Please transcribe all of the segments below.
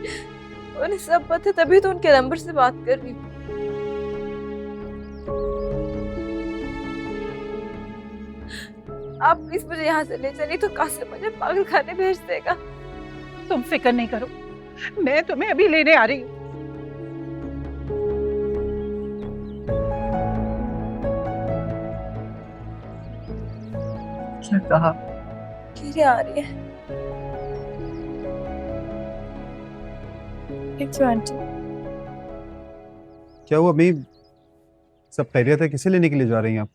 उन्हें सब पता है, तभी तो उनके नंबर से बात कर रही हूँ। आप प्लीज मुझे यहाँ से ले चलिए, तो कासिम मुझे पागल खाने भेज देगा। तुम फिक्र नहीं करो, मैं तुम्हें अभी लेने आ रही हूँ। क्या कहा? कीरे आ रही है। Thank you aunty. क्या हुआ अभी? सब खैरियत है? किसे लेने के लिए जा रही हैं आप?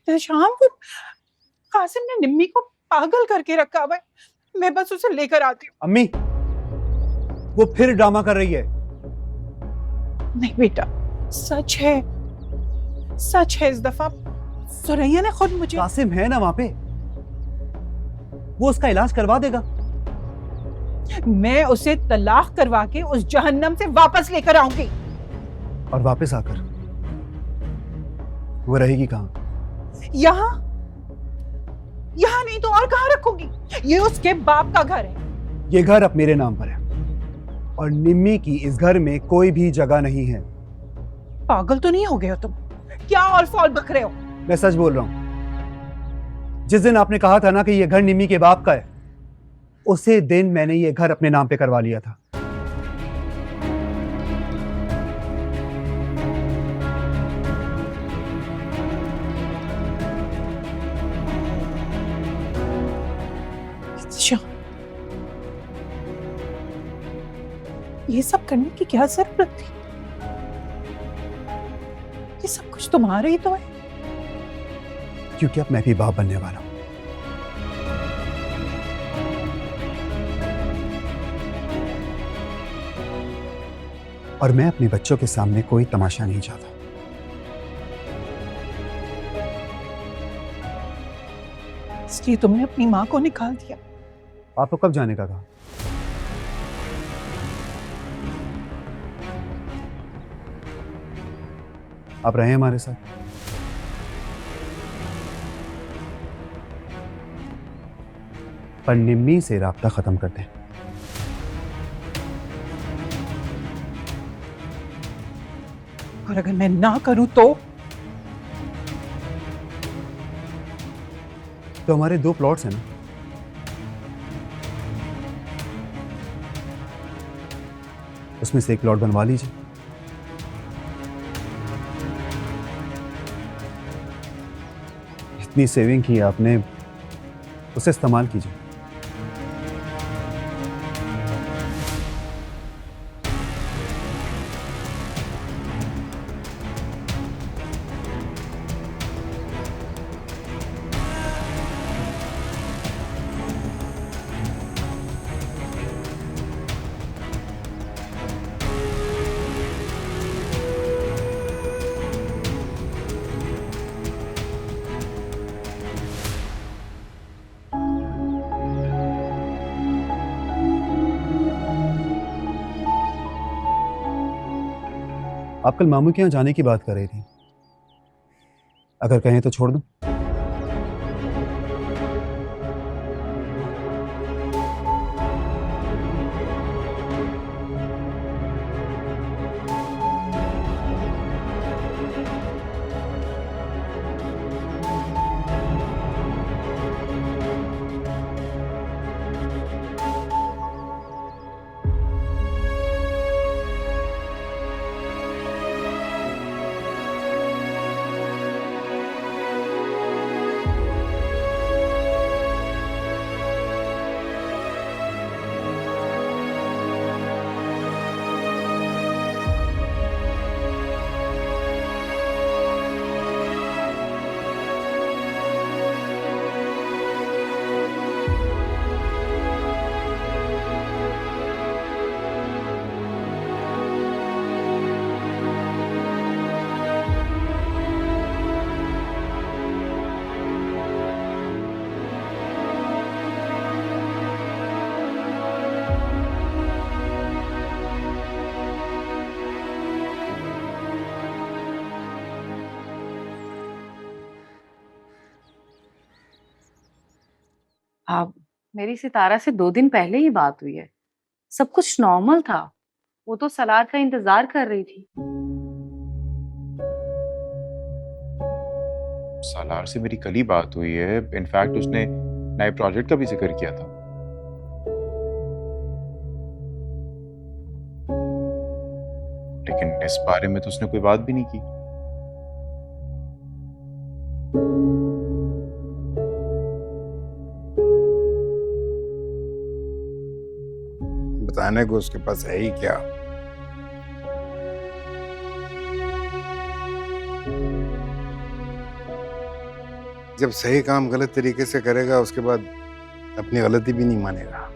तो शाम को कासिम ने निम्मी को पागल करके रखा हुआ है, मैं बस उसे लेकर आती हूँ। अम्मी, वो फिर ड्रामा कर रही है। नहीं बेटा, सच है, सच है। इस दफा सुरैया ने खुद मुझे। कासिम है ना वहां पे, वो उसका इलाज करवा देगा। मैं उसे तलाक करवा के उस जहन्नम से वापस लेकर आऊंगी। और वापस आकर वो रहेगी कहाँ? यहाँ, यहाँ नहीं तो और कहाँ रखूंगी? ये उसके बाप का घर है। ये घर अब मेरे नाम पर है और निम्मी की इस घर में कोई भी जगह नहीं है। पागल तो नहीं हो गए हो तुम? क्या और फॉल बक रहे हो? मैं सच बोल रहा हूं। जिस दिन आपने कहा था ना कि ये घर निम्मी के बाप का है, उसी दिन मैंने ये घर अपने नाम पे करवा लिया था। अच्छा, ये सब करने की क्या जरूरत थी? ये सब कुछ तुम्हारा ही तो है। क्योंकि अब मैं भी बाप बनने वाला हूं। और मैं अपने बच्चों के सामने कोई तमाशा नहीं चाहता। इसलिए तुमने अपनी माँ को निकाल दिया। आपको कब जाने का कहा? आप रहे हमारे साथ। पर निम्मी से राब्ता खत्म कर दें। और अगर मैं ना करूं तो हमारे 2 प्लॉट्स हैं ना, उसमें से एक प्लॉट बनवा लीजिए। इतनी सेविंग की आपने, उसे इस्तेमाल कीजिए। आप कल मामू के यहाँ जाने की बात कर रही थी, अगर कहें तो छोड़ दूं? आप, मेरी सितारा से 2 दिन पहले ही बात हुई है। सब कुछ नॉर्मल था। वो तो सलार का इंतजार कर रही थी। सालार से मेरी कल ही बात हुई है। इनफैक्ट उसने नए प्रोजेक्ट का भी जिक्र किया था। लेकिन इस बारे में तो उसने कोई बात भी नहीं की। बताने को उसके पास है ही क्या। जब सही काम गलत तरीके से करेगा उसके बाद अपनी गलती भी नहीं मानेगा।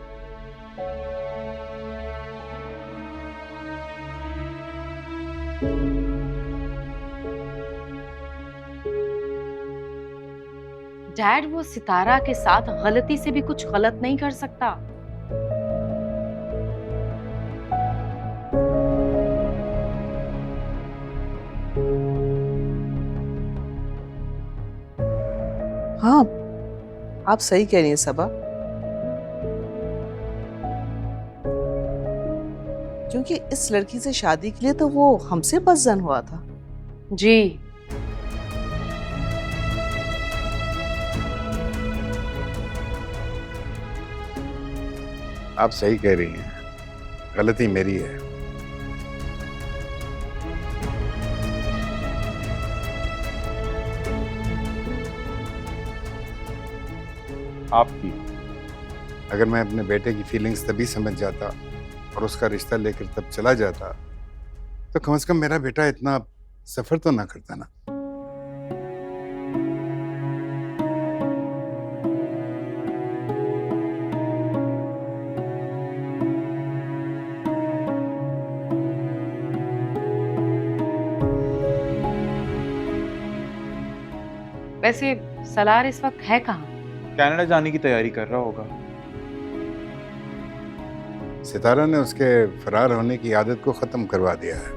डैड, वो सितारा के साथ गलती से भी कुछ गलत नहीं कर सकता। हाँ, आप सही कह रही हैं सबा। क्योंकि इस लड़की से शादी के लिए तो वो हमसे पसंद हुआ था। जी। आप सही कह रही हैं, गलती मेरी है। आपकी। अगर मैं अपने बेटे की फीलिंग्स तभी समझ जाता और उसका रिश्ता लेकर तब चला जाता तो कम से कम मेरा बेटा इतना सफर तो ना करता ना। वैसे सलार इस वक्त है कहाँ? कनाडा जाने की तैयारी कर रहा होगा। सितारा ने उसके फरार होने की आदत को खत्म करवा दिया है।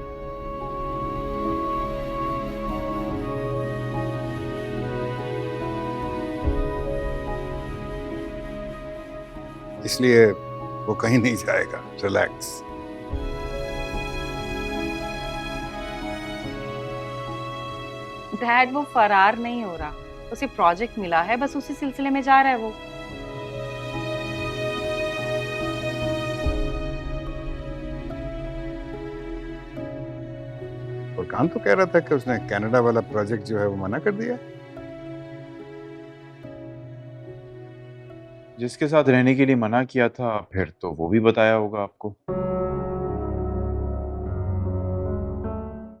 इसलिए वो कहीं नहीं जाएगा। रिलैक्स। डैड, वो फरार नहीं हो रहा, उसे प्रोजेक्ट मिला है, बस उसी सिलसिले में जा रहा है वो। और कान तो कह रहा था कि उसने कनाडा वाला प्रोजेक्ट जो है वो मना कर दिया। जिसके साथ रहने के लिए मना किया था, फिर तो वो भी बताया होगा आपको।